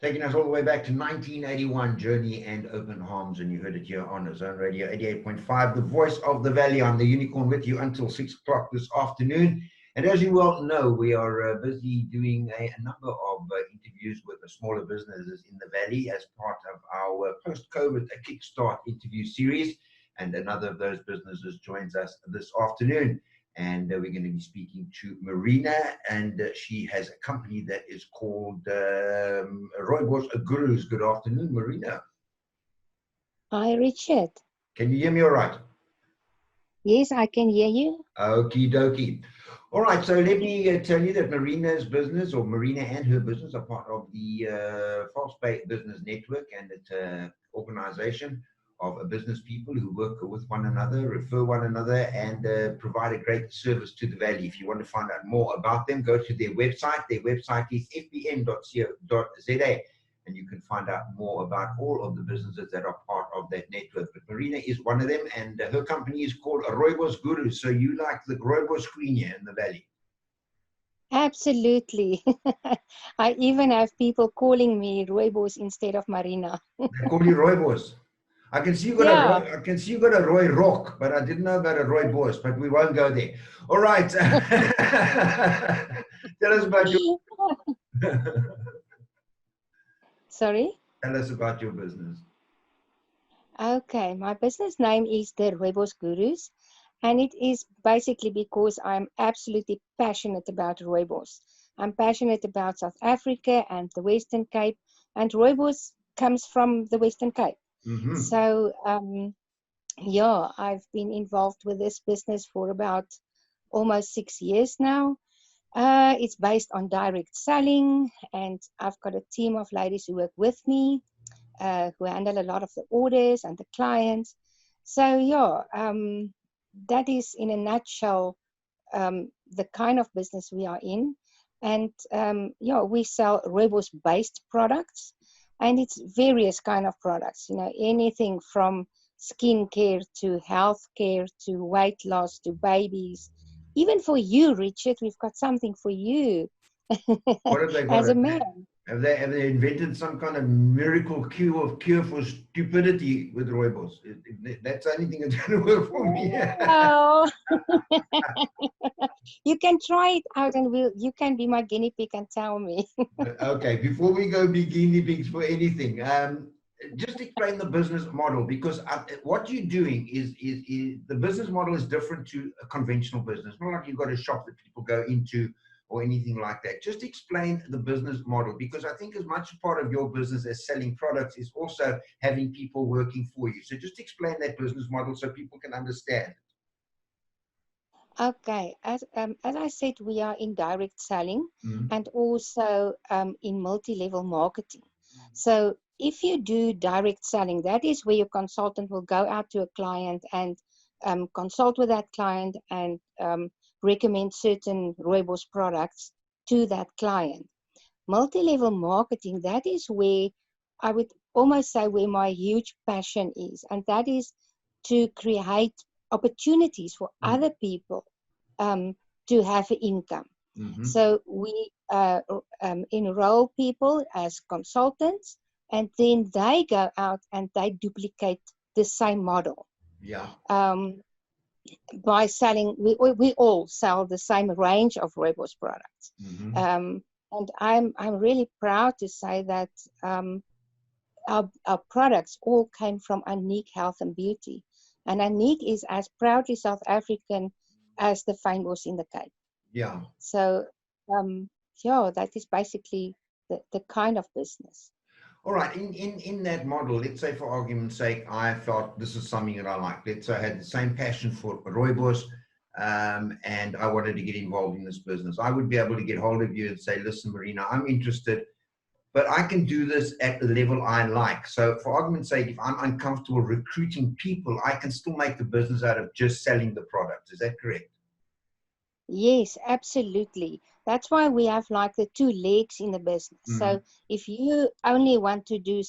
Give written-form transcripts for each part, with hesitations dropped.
Taking us all the way back to 1981, Journey and Open Arms, and you heard it here on Zone Radio 88.5, the voice of the valley. I'm the Unicorn with you until 6 o'clock this afternoon. And as you well know, we are busy doing a number of interviews with the smaller businesses in the valley as part of our post-COVID Kickstart interview series. And another of those businesses joins us this afternoon. And we're going to be speaking to Marina, and she has a company that is called Rooibos Gurus. Good afternoon, Marina. Hi, Richard. Can you hear me all right? Yes, I can hear you. Okie dokie. All right, so let me tell you that Marina's business, or Marina and her business, are part of the False Bay Business Network, and it's an organization of business people who work with one another, refer one another, and provide a great service to the valley. If you want to find out more about them, go to their website. Their website is fbn.co.za, and you can find out more about all of the businesses that are part of that network. But Marina is one of them, and her company is called Rooibos Gurus. So you like the Rooibos Queen here in the valley? Absolutely. I even have people calling me Rooibos instead of Marina. They call you Rooibos. I can see you got Yeah. I can see you got a Roy Rock, but I didn't know about a Rooibos. But we won't go there. All right. Tell us about your. Sorry? Tell us about your business. Okay, my business name is the Rooibos Gurus, and it is basically because I'm absolutely passionate about Rooibos. I'm passionate about South Africa and the Western Cape, and Rooibos comes from the Western Cape. Mm-hmm. So, yeah, I've been involved with this business for about almost 6 years now. It's based on direct selling, and I've got a team of ladies who work with me, who handle a lot of the orders and the clients. So, yeah, that is in a nutshell the kind of business we are in. And yeah, we sell Rooibos-based products, and it's various kind of products. You know, anything from skincare to healthcare to weight loss to babies. Even for you, Richard, we've got something for you What have they got? as a man. Have they invented some kind of miracle cure for stupidity with Rooibos? That's the only thing that's going to work for me. Oh, you can try it out, and you can be my guinea pig and tell me. Okay, before we go be guinea pigs for anything, just explain the business model, because what you're doing is the business model is different to a conventional business. Not like you've got a shop that people go into or anything like that. Just explain the business model, because I think as much a part of your business as selling products is also having people working for you. So just explain that business model so people can understand. Okay, as I said, we are in direct selling Mm-hmm. and also in multi-level marketing. So if you do direct selling, that is where your consultant will go out to a client and consult with that client and recommend certain Rooibos products to that client. Multi-level marketing, that is where I would almost say where my huge passion is, and that is to create opportunities for other people to have an income. Mm-hmm. So we enroll people as consultants, and then they go out and they duplicate the same model. Yeah. By selling, we all sell the same range of Rooibos products. Mm-hmm. And I'm really proud to say that our products all came from Unique Health and Beauty. And Unique is as proudly South African as the fynbos in the Cape. Yeah. So, yeah, that is basically the kind of business. All right. In that model, let's say for argument's sake, I felt this is something that I like. Let's say I had the same passion for Rooibos, and I wanted to get involved in this business. I would be able to get hold of you and say, listen, Marina, I'm interested, but I can do this at the level I like. So for argument's sake, if I'm uncomfortable recruiting people, I can still make the business out of just selling the product. Is that correct? Yes, absolutely. That's why we have like the two legs in the business. Mm-hmm. So if you only want to do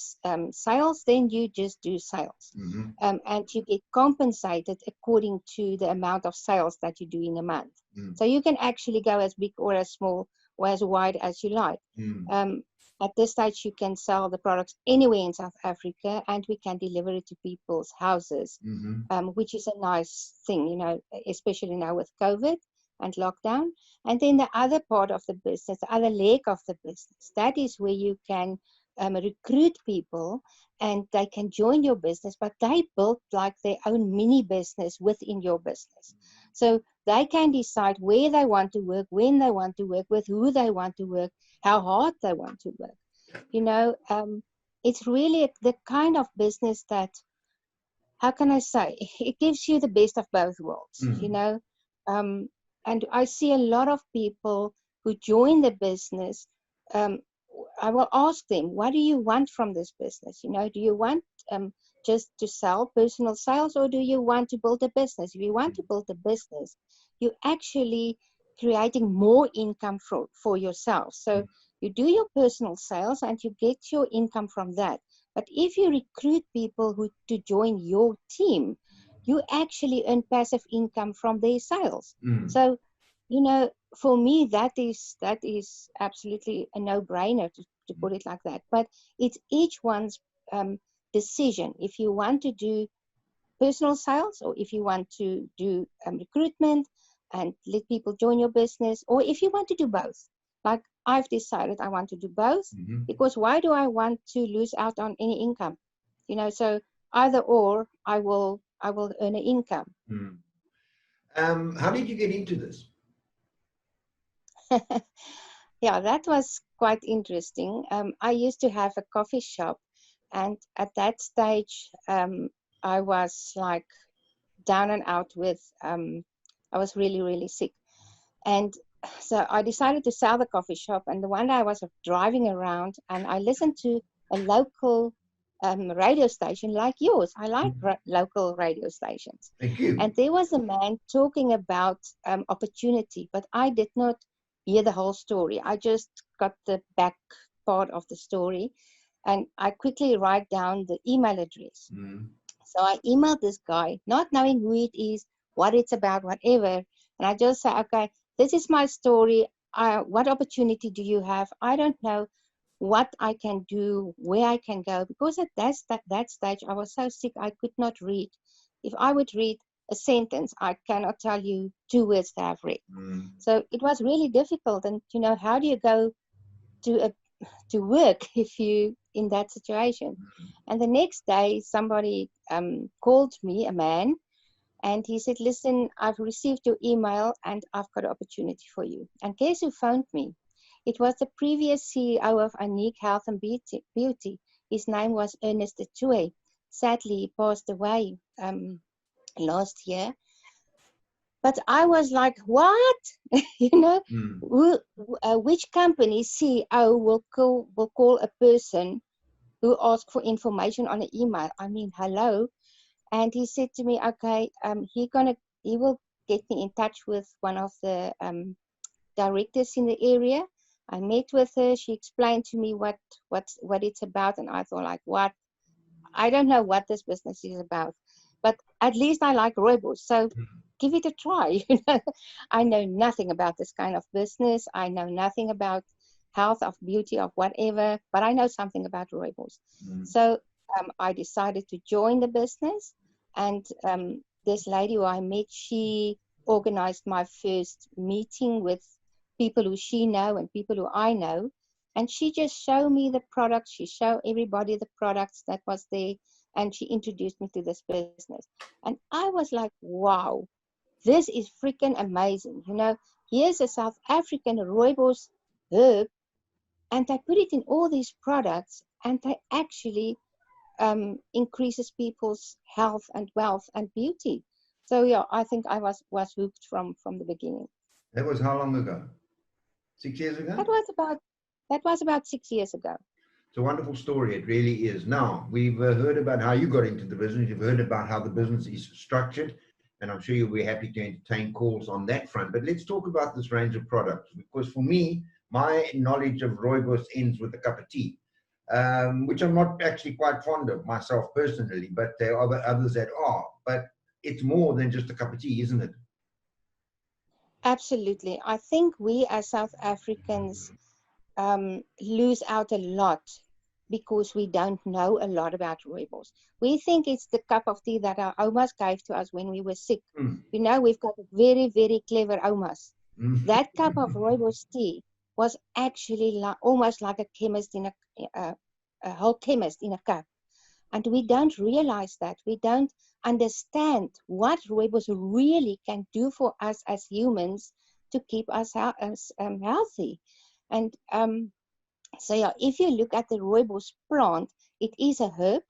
sales, then you just do sales. Mm-hmm. And you get compensated according to the amount of sales that you do in a month. Mm-hmm. So you can actually go as big or as small or as wide as you like. Mm-hmm. at this stage, you can sell the products anywhere in South Africa, and we can deliver it to people's houses, which is a nice thing, you know, especially now with COVID and lockdown. And then the other part of the business, the other leg of the business, that is where you can recruit people and they can join your business, but they build like their own mini business within your business. So they can decide where they want to work, when they want to work, with who they want to work, how hard they want to work. You know, it's really the kind of business that, how can I say, it gives you the best of both worlds, you know. And I see a lot of people who join the business. I will ask them, what do you want from this business? You know, do you want just to sell personal sales, or do you want to build a business? If you want to build a business, you're actually creating more income for yourself. So you do your personal sales and you get your income from that. But if you recruit people who to join your team, you actually earn passive income from their sales. So, you know, for me, that is absolutely a no-brainer to put it like that. But it's each one's decision. If you want to do personal sales, or if you want to do recruitment and let people join your business, or if you want to do both. Like I've decided I want to do both, because why do I want to lose out on any income? You know, so either or, I will earn an income. How did you get into this? Yeah, that was quite interesting. I used to have a coffee shop, and at that stage, I was like down and out with, I was really, really sick. And so I decided to sell the coffee shop. And the one day I was driving around and I listened to a local radio station like yours. I like local radio stations. Thank you. And there was a man talking about opportunity, but I did not hear the whole story. I just got the back part of the story. And I quickly write down the email address. So I emailed this guy, not knowing who it is, what it's about, whatever. And I just say, okay, this is my story. What opportunity do you have? I don't know what I can do, where I can go. Because at that stage, I was so sick, I could not read. If I would read a sentence, I cannot tell you 2 words that I've read. So it was really difficult. And, you know, how do you go to work if you in that situation? And the next day, somebody called me, a man, and he said, listen, I've received your email and I've got an opportunity for you. And guess who phoned me? It was the previous CEO of Unique Health and Beauty. His name was Ernest de Tooy. Sadly, he passed away last year. But I was like, what? You know, which company CEO will call a person who asks for information on an email? I mean, hello. And he said to me, okay, he will get me in touch with one of the directors in the area. I met with her. She explained to me what it's about, and I thought, like, what? I don't know what this business is about, but at least I like Rooibos, so give it a try. You know, I know nothing about this kind of business. I know nothing about health, of beauty, of whatever, but I know something about Rooibos. So I decided to join the business, and this lady who I met, she organized my first meeting with people who she know and people who I know. And she just showed me the products. She showed everybody the products that was there. And she introduced me to this business. And I was like, wow, this is freaking amazing. You know, here's a South African Rooibos herb, and they put it in all these products, and they actually increases people's health and wealth and beauty. So yeah, I think I was hooked from the beginning. That was how long ago? 6 years ago? That was about 6 years ago. It's a wonderful story. It really is. Now, we've heard about how you got into the business. You've heard about how the business is structured, and I'm sure you'll be happy to entertain calls on that front. But let's talk about this range of products, because for me, my knowledge of Rooibos ends with a cup of tea, which I'm not actually quite fond of myself personally, but there are others that are. But it's more than just a cup of tea, isn't it? Absolutely. I think we as South Africans lose out a lot because we don't know a lot about Rooibos. We think it's the cup of tea that our omas gave to us when we were sick. Mm. You know, we've got very, very clever omas. Mm. That cup of Rooibos tea was actually almost like a chemist in a whole chemist in a cup. And we don't realize that. We don't understand what Rooibos really can do for us as humans to keep us healthy. And so yeah, if you look at the Rooibos plant, it is a herb.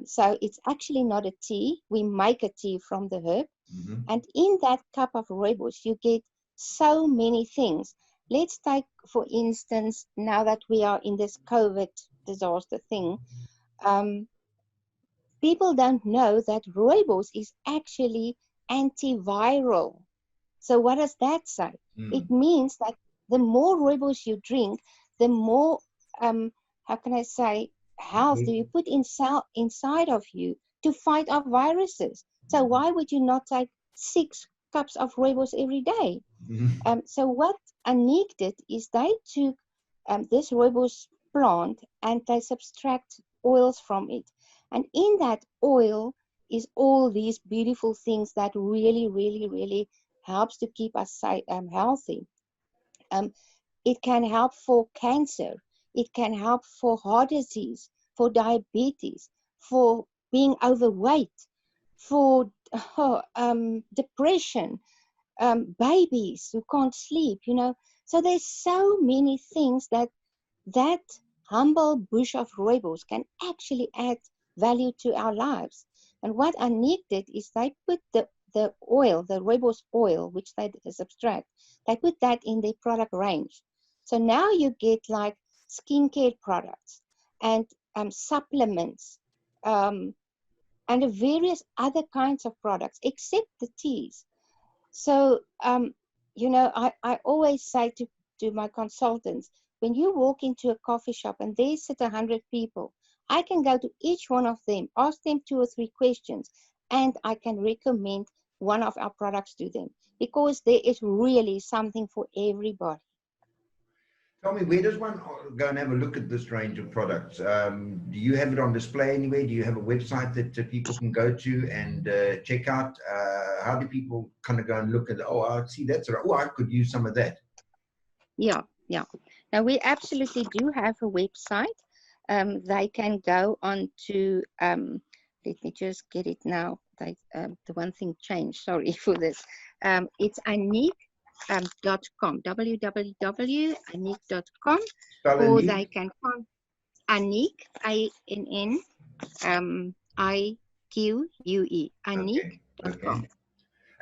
So it's actually not a tea. We make a tea from the herb. Mm-hmm. And in that cup of Rooibos, you get so many things. Let's take, for instance, now that we are in this COVID disaster thing, um, people don't know that Rooibos is actually antiviral. So what does that say? It Mm. means that the more Rooibos you drink, the more, how can I say, health do you put inside of you to fight off viruses. So why would you not take 6 cups of Rooibos every day? Mm. So what Aniek did is they took this Rooibos plant and they subtract oils from it. And in that oil is all these beautiful things that really, really, really helps to keep us healthy. Um, it can help for cancer. It can help for heart disease, for diabetes, for being overweight, for depression, babies who can't sleep, you know. So there's so many things that humble bush of Rooibos can actually add value to our lives. And what Aniek did is they put the oil, the Rooibos oil, which they subtract, they put that in their product range. So now you get like skincare products and supplements um, and the various other kinds of products, except the teas. So, I always say to my consultants, when you walk into a coffee shop and there sit 100 people, I can go to each one of them, ask them 2 or 3 questions, and I can recommend one of our products to them because there is really something for everybody. Tell me, where does one go and have a look at this range of products? Do you have it on display anywhere? Do you have a website that people can go to and check out? How do people kind of go and look at, oh, I see that's right. Oh, I could use some of that. Yeah, yeah. Now we absolutely do have a website. They can go on to, let me just get it now. The one thing changed, sorry for this. It's Aniek.com, www.aniek.com, Spell or Aniek? they can find Aniek, Anique, Okay, Aniek.com. okay.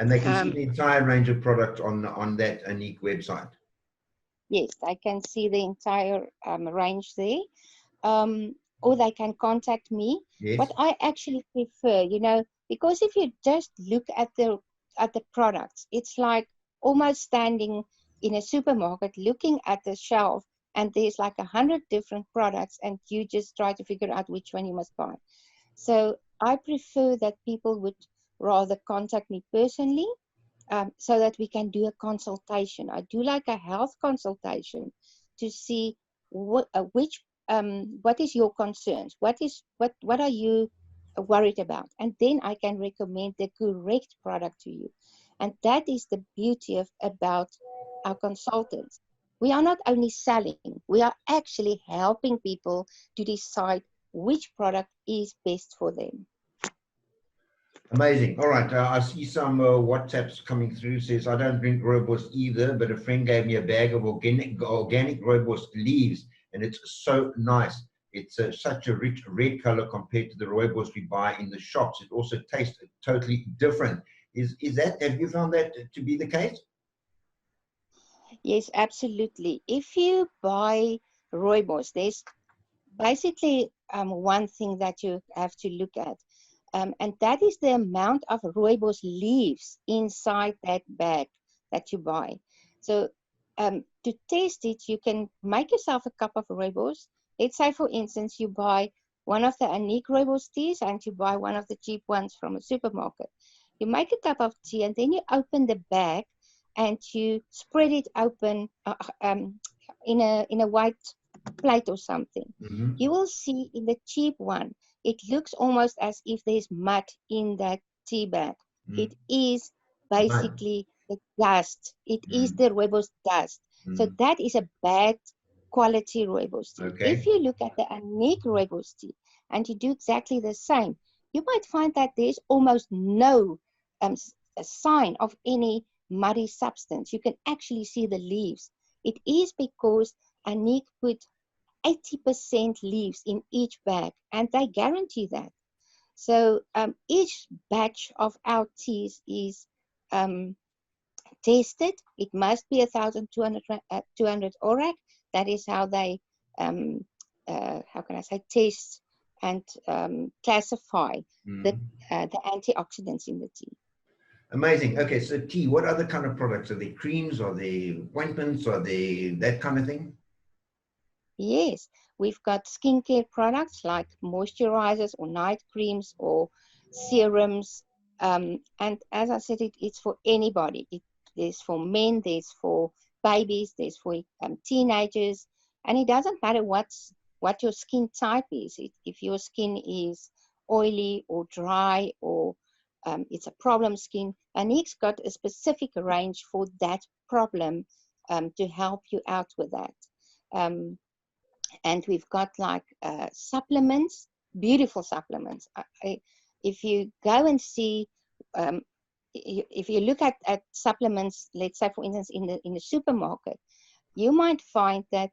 And they can see Um, the entire range of products on that Aniek website. yes, I can see the entire range there. Or they can contact me. Yes. But I actually prefer, because if you just look at the products, it's like almost standing in a supermarket looking at the shelf, and there's like 100 different products, and you just try to figure out which one you must buy. So I prefer that people would rather contact me personally, so that we can do a consultation. I do like a health consultation to see what is your concerns, what are you worried about, and then I can recommend the correct product to you. And that is the beauty about our consultants. We are not only selling, we are actually helping people to decide which product is best for them. Amazing. All right. I see some WhatsApps coming through. Says, I don't drink Rooibos either, but a friend gave me a bag of organic Rooibos leaves, and it's so nice. It's such a rich red color compared to the Rooibos we buy in the shops. It also tastes totally different. Is that, have you found that to be the case? Yes, absolutely. If you buy Rooibos, there's basically one thing that you have to look at, and that is the amount of Rooibos leaves inside that bag that you buy. So to test it, you can make yourself a cup of Rooibos. Let's say, for instance, you buy one of the Aniek Rooibos teas and you buy one of the cheap ones from a supermarket. You make a cup of tea and then you open the bag and you spread it open, in a white plate or something, Mm-hmm. you will see in the cheap one, it looks almost as if there's mud in that tea bag. It is Mud. basically the dust. It is Mm. the Rooibos dust. So Mm. that is a bad quality Rooibos tea. If Okay. you look at the unique Rooibos tea and you do exactly the same, you might find that there's almost no a sign of any muddy substance. You can actually see the leaves. It is because Anique put 80% leaves in each bag, and they guarantee that. So each batch of our teas is um, tested. It must be 1,200 200 ORAC. That is how they, how can I say, test and classify the, Mm. the antioxidants in the tea. Amazing. Okay, so tea, what other kind of products? Are they creams? Are they ointments? Are they that kind of thing? Yes, we've got skincare products like moisturizers or night creams or serums. And as I said, it's for anybody. There's for men, there's for babies, there's for teenagers. And it doesn't matter what your skin type is. If your skin is oily or dry or it's a problem skin, Anique's got a specific range for that problem to help you out with that. Um, and we've got like supplements, beautiful supplements. If you go and see, um, if you look at supplements, let's say for instance in the supermarket, you might find that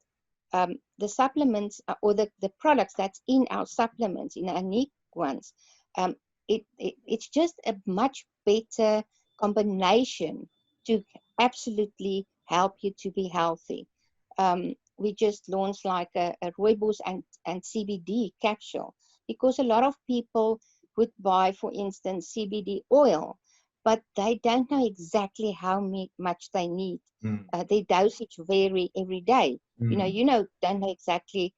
the supplements or the products that's in our supplements, in our unique ones, um, it's just a much better combination to absolutely help you to be healthy. We just launched like a Rooibos and CBD capsule because a lot of people would buy, for instance, CBD oil, but they don't know exactly how much they need. Mm. Their dosage vary every day. Mm. Don't know exactly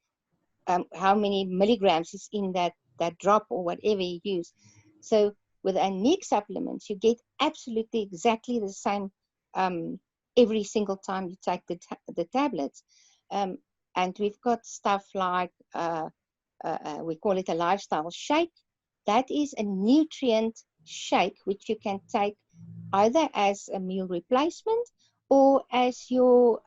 how many milligrams is in that drop or whatever you use. So with Anique supplements, you get absolutely exactly the same um, every single time you take the tablets. Um, and we've got stuff like, we call it a lifestyle shake. That is a nutrient shake which you can take either as a meal replacement or as your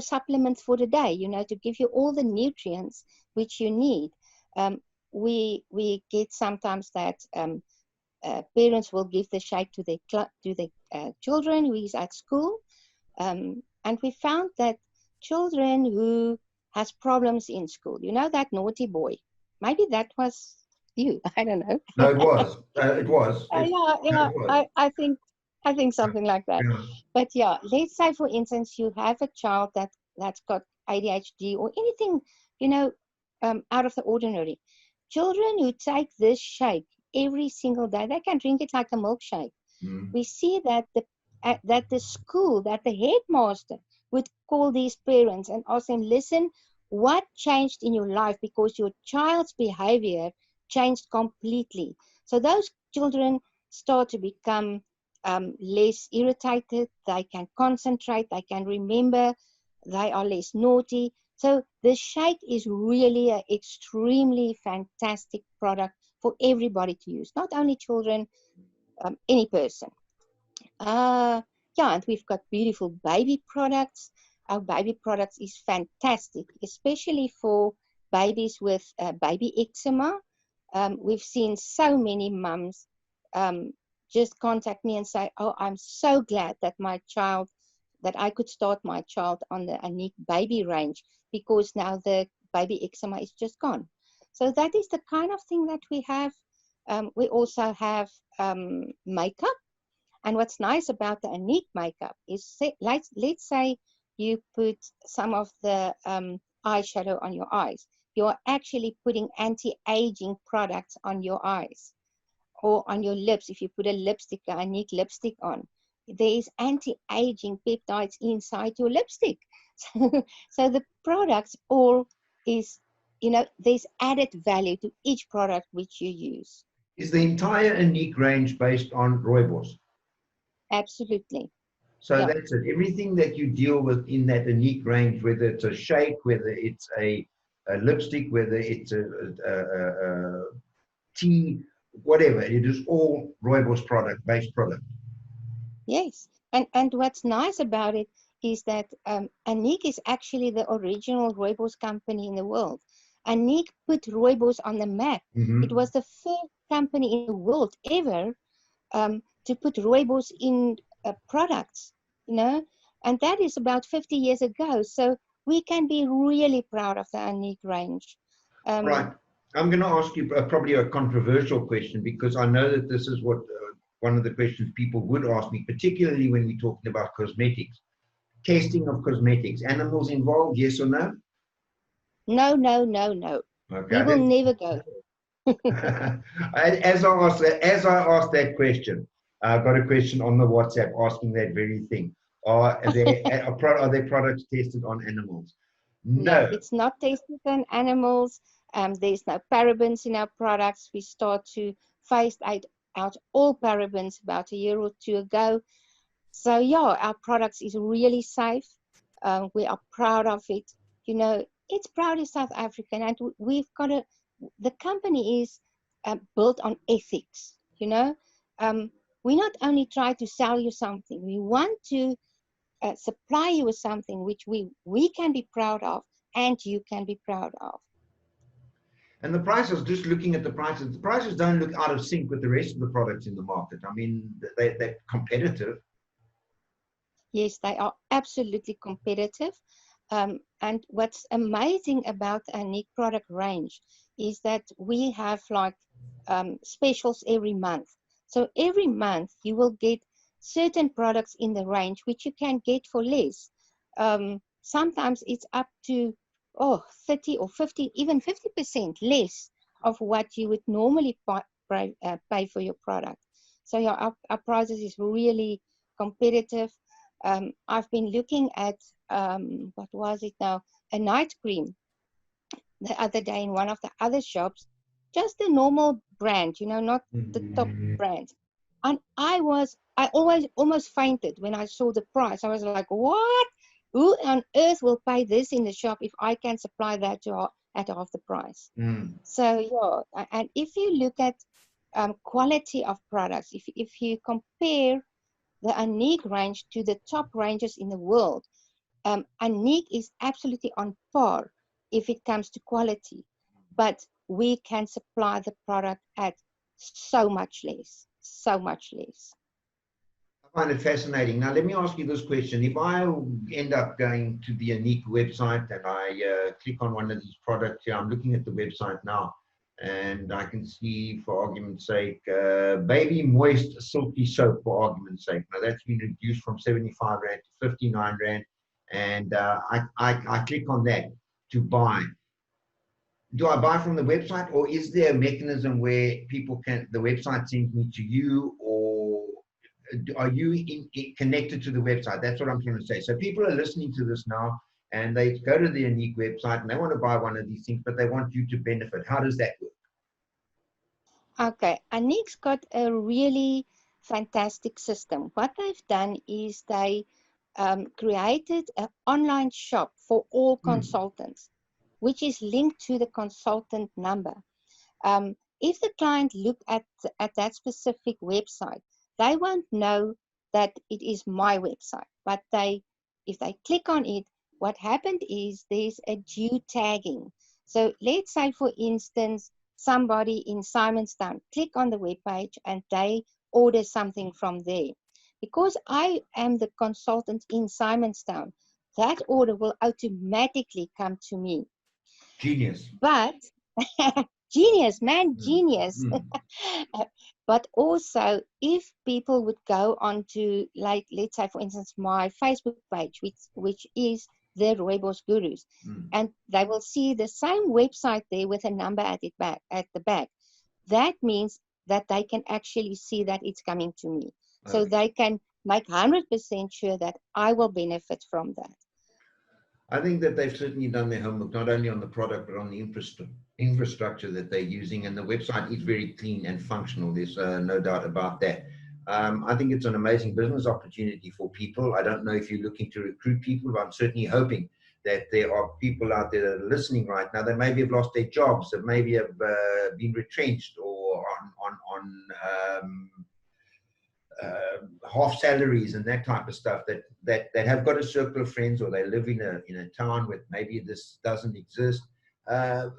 supplement for the day, to give you all the nutrients which you need. Um, we get sometimes that parents will give the shake to their children who is at school, and we found that children who has problems in school, that naughty boy, maybe that was you, I don't know. No, it was. It was. Yeah, No, yeah. it was. I think something like that. Yeah. But yeah, let's say for instance you have a child that's got ADHD or anything, out of the ordinary. Children who take this shake every single day, they can drink it like a milkshake. Mm. We see that the school, that the headmaster would call these parents and ask them, listen, what changed in your life because your child's behavior changed completely. So those children start to become less irritated, they can concentrate, they can remember, they are less naughty. So the shake is really an extremely fantastic product for everybody to use, not only children, any person. Uh, yeah, and we've got beautiful baby products. Our baby products is fantastic, especially for babies with baby eczema. We've seen so many mums um, just contact me and say, "Oh, I'm so glad that I could start my child on the Anique baby range because now the baby eczema is just gone." So that is the kind of thing that we have. We also have makeup. And what's nice about the Anique makeup is, let's say you put some of the eyeshadow on your eyes. You're actually putting anti-aging products on your eyes or on your lips. If you put a lipstick, a Anique lipstick on, there is anti-aging peptides inside your lipstick. So the products all is, there's added value to each product which you use. Is the entire unique range based on Rooibos? Absolutely. So Yeah. that's it. Everything that you deal with in that unique range, whether it's a shake, whether it's a lipstick, whether it's a tea, whatever, it is all Rooibos based product. Yes. And what's nice about it is that Aniek is actually the original Rooibos company in the world. Aniek put Rooibos on the map. It Mm-hmm. was the first company in the world ever to put Rooibos in products, you know, and that is about 50 years ago. So we can be really proud of the Aniek range. Right. Um, I'm going to ask you probably a controversial question because I know that this is what one of the questions people would ask me, particularly when we're talking about cosmetics. Testing of cosmetics. Animals involved, yes or no? no, no, no, no. We will Okay. never go. As I asked that question, I got a question on the WhatsApp asking that very thing. Are their products tested on animals? No, No. it's not tested on animals. There's no parabens in our products. We start to phase out all parabens about a year or two ago. So yeah, our products is really safe. We are proud of it. You know, it's proud of South African, and we've got the company is built on ethics. You know, we not only try to sell you something, we want to supply you with something which we can be proud of and you can be proud of. And the prices, just looking at the prices don't look out of sync with the rest of the products in the market. I mean, they're competitive. Yes, they are absolutely competitive. And what's amazing about our unique product range is that we have like specials every month. So every month you will get certain products in the range which you can get for less. Sometimes it's up to 30 or 50, even 50% less of what you would normally pay for your product. So yeah, our prices is really competitive. I've been looking at what was it now? A night cream the other day in one of the other shops, just a normal brand, you know, not the top brand. And I always almost fainted when I saw the price. I was like, what? Who on earth will pay this in the shop if I can supply that at half the price? Mm. So yeah, and if you look at quality of products, if you compare the Aniek range to the top ranges in the world, Aniek is absolutely on par if it comes to quality, but we can supply the product at so much less, so much less. I find it fascinating. Now, let me ask you this question. If I end up going to the Unique website and I click on one of these products here, I'm looking at the website now, and I can see, for argument's sake, Baby Moist Silky Soap, for argument's sake. Now, that's been reduced from 75 Rand to 59 Rand, and I click on that to buy. Do I buy from the website, or is there a mechanism where the website sends me to you, or are you connected to the website? That's what I'm trying to say. So people are listening to this now and they go to the Unique website and they want to buy one of these things, but they want you to benefit. How does that work? Okay, Aniek's got a really fantastic system. What they've done is they created an online shop for all consultants, which is linked to the consultant number. If the client look at that specific website, they won't know that it is my website. But if they click on it, what happened is there's a due tagging. So let's say, for instance, somebody in Simonstown click on the webpage and they order something from there. Because I am the consultant in Simonstown, that order will automatically come to me. Genius. But genius, man, genius. Mm. But also, if people would go on to, like, let's say, for instance, my Facebook page, which is the Rooibos Gurus, Mm. and they will see the same website there with a number at the back. That means that they can actually see that it's coming to me. So Okay. they can make 100% sure that I will benefit from that. I think that they've certainly done their homework, not only on the product, but on the infrastructure that they're using. And the website is very clean and functional. There's no doubt about that. I think it's an amazing business opportunity for people. I don't know if you're looking to recruit people, but I'm certainly hoping that there are people out there that are listening right now that maybe have lost their jobs, that maybe have been retrenched or on half salaries and that type of stuff, that have got a circle of friends, or they live in a town where maybe this doesn't exist, and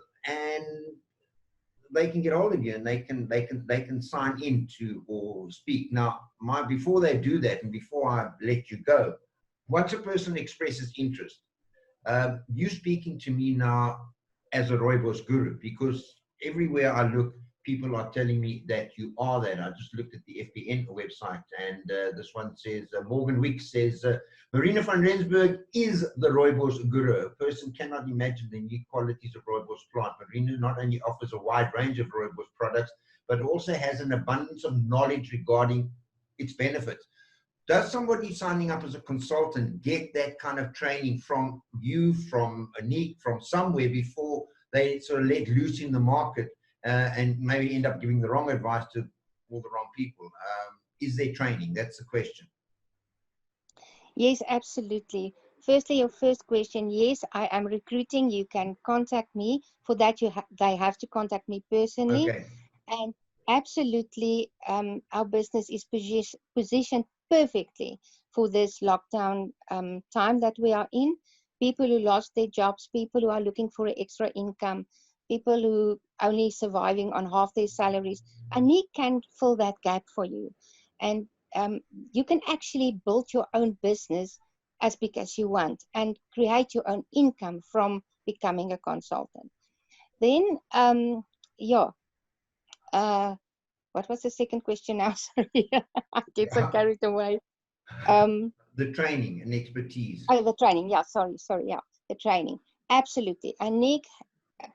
they can get hold of you and they can sign into or speak. Now, before they do that and before I let you go, once a person expresses interest, you speaking to me now as a Rooibos guru, because everywhere I look, people are telling me that you are that. I just looked at the FBN website, and this one says, Morgan Weeks says, Marina van Rensburg is the Rooibos guru. A person cannot imagine the unique qualities of Rooibos plant. Marina not only offers a wide range of Rooibos products, but also has an abundance of knowledge regarding its benefits. Does somebody signing up as a consultant get that kind of training from you, from Anik, from somewhere before they sort of let loose in the market and maybe end up giving the wrong advice to all the wrong people? Is there training? That's the question. Yes, absolutely. Firstly, your first question, yes, I am recruiting. You can contact me. For that, they have to contact me personally. Okay. And absolutely, our business is positioned perfectly for this lockdown time that we are in. People who lost their jobs, people who are looking for extra income, people who only surviving on half their salaries. Anik can fill that gap for you. And you can actually build your own business as big as you want and create your own income from becoming a consultant. Then, yeah. What was the second question now? Sorry, I get so carried away. The training and expertise. Oh, the training. Yeah, sorry, yeah, the training. Absolutely. And Nick,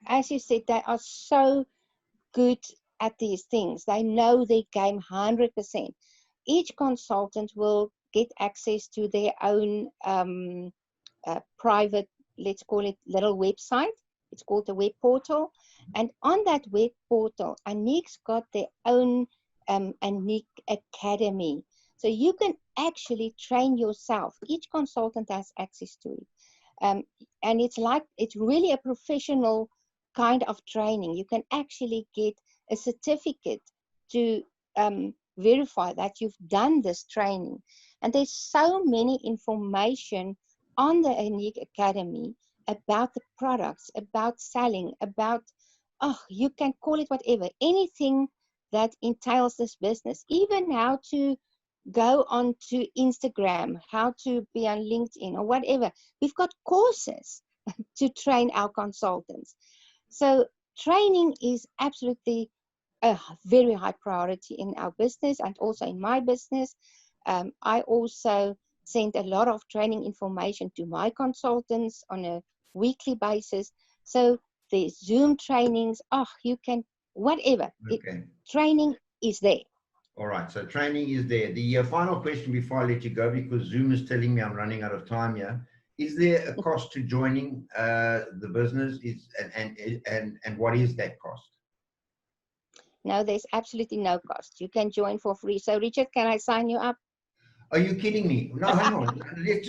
as you said, they are so good at these things. They know their game 100%. Each consultant will get access to their own private, let's call it, little website. It's called the web portal. And on that web portal, Anik's got their own Anik Academy. So you can actually train yourself. Each consultant has access to it. And it's really a professional kind of training. You can actually get a certificate to verify that you've done this training. And there's so many information on the Anik Academy about the products, about selling, about, you can call it whatever, anything that entails this business, even how to go on to Instagram, how to be on LinkedIn or whatever. We've got courses to train our consultants. So training is absolutely a very high priority in our business and also in my business. I also send a lot of training information to my consultants on a weekly basis. So there's Zoom trainings, you can, whatever. Okay. Training is there. All right, so training is there. The final question before I let you go, because Zoom is telling me I'm running out of time here. Is there a cost to joining the business? And what is that cost? No, there's absolutely no cost. You can join for free. So Richard, can I sign you up? Are you kidding me? No, hang on. Let's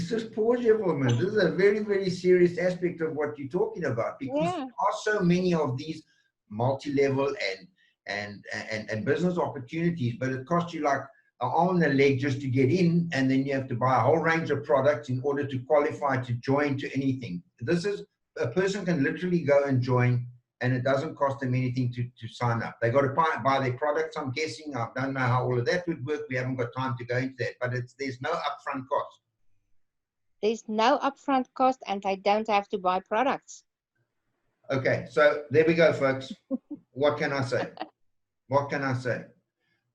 just pause here for a minute. This is a very, very serious aspect of what you're talking about, because there are so many of these multi-level and business opportunities, but it costs you like an arm and a leg just to get in, and then you have to buy a whole range of products in order to qualify to join to anything. This is, a person can literally go and join, and it doesn't cost them anything to sign up. They got to buy their products, I'm guessing. I don't know how all of that would work. We haven't got time to go into that, but there's no upfront cost. There's no upfront cost, and they don't have to buy products. Okay, so there we go, folks. What can I say? What can I say?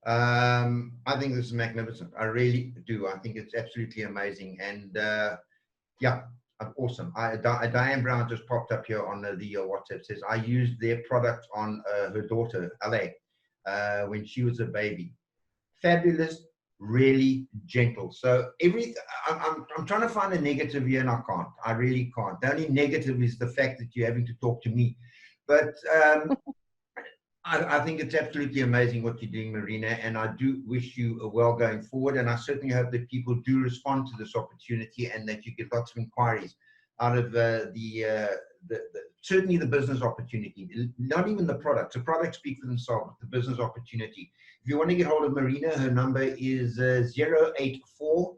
I think this is magnificent. I really do. I think it's absolutely amazing. And yeah, awesome. Diane Brown just popped up here on the WhatsApp, says, I used their product on her daughter, LA, when she was a baby. Fabulous, really gentle. So I'm trying to find a negative here, and I can't. I really can't. The only negative is the fact that you're having to talk to me. But I think it's absolutely amazing what you're doing, Marina, and I do wish you a well going forward. And I certainly hope that people do respond to this opportunity and that you get lots of inquiries out of certainly the business opportunity, not even the products. The products speak for themselves, but the business opportunity. If you want to get hold of Marina, her number is 084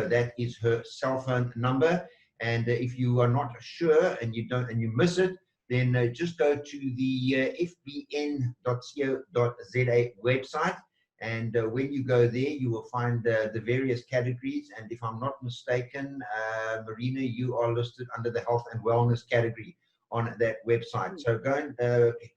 That is her cell phone number. And if you are not sure and you miss it, then just go to the fbn.co.za website. And when you go there, you will find the various categories. And if I'm not mistaken, Marina, you are listed under the health and wellness category on that website. So go and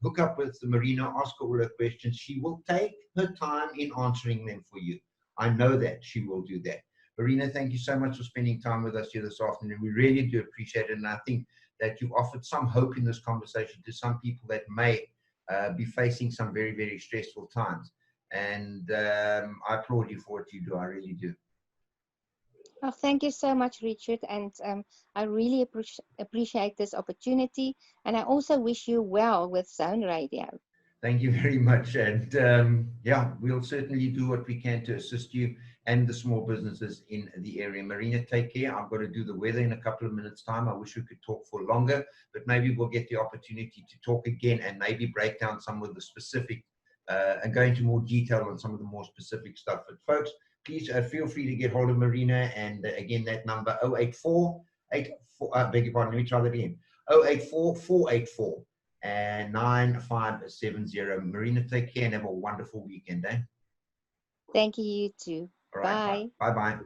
hook up with Marina, ask her all her questions. She will take her time in answering them for you. I know that she will do that. Marina, thank you so much for spending time with us here this afternoon. We really do appreciate it. And I think that you offered some hope in this conversation to some people that may be facing some very, very stressful times. And I applaud you for what you do. I really do. Oh, thank you so much, Richard. And I really appreciate this opportunity. And I also wish you well with Zone Radio. Thank you very much. And yeah, we'll certainly do what we can to assist you and the small businesses in the area. Marina, take care. I've got to do the weather in a couple of minutes' time. I wish we could talk for longer, but maybe we'll get the opportunity to talk again and maybe break down some of the specific and go into more detail on some of the more specific stuff. But folks, please feel free to get hold of Marina. And again, that number 084 beg your pardon, let me try that again. 084 and 9570. Marina, take care and have a wonderful weekend, eh? Thank you, you too. All right. Bye. Bye-bye.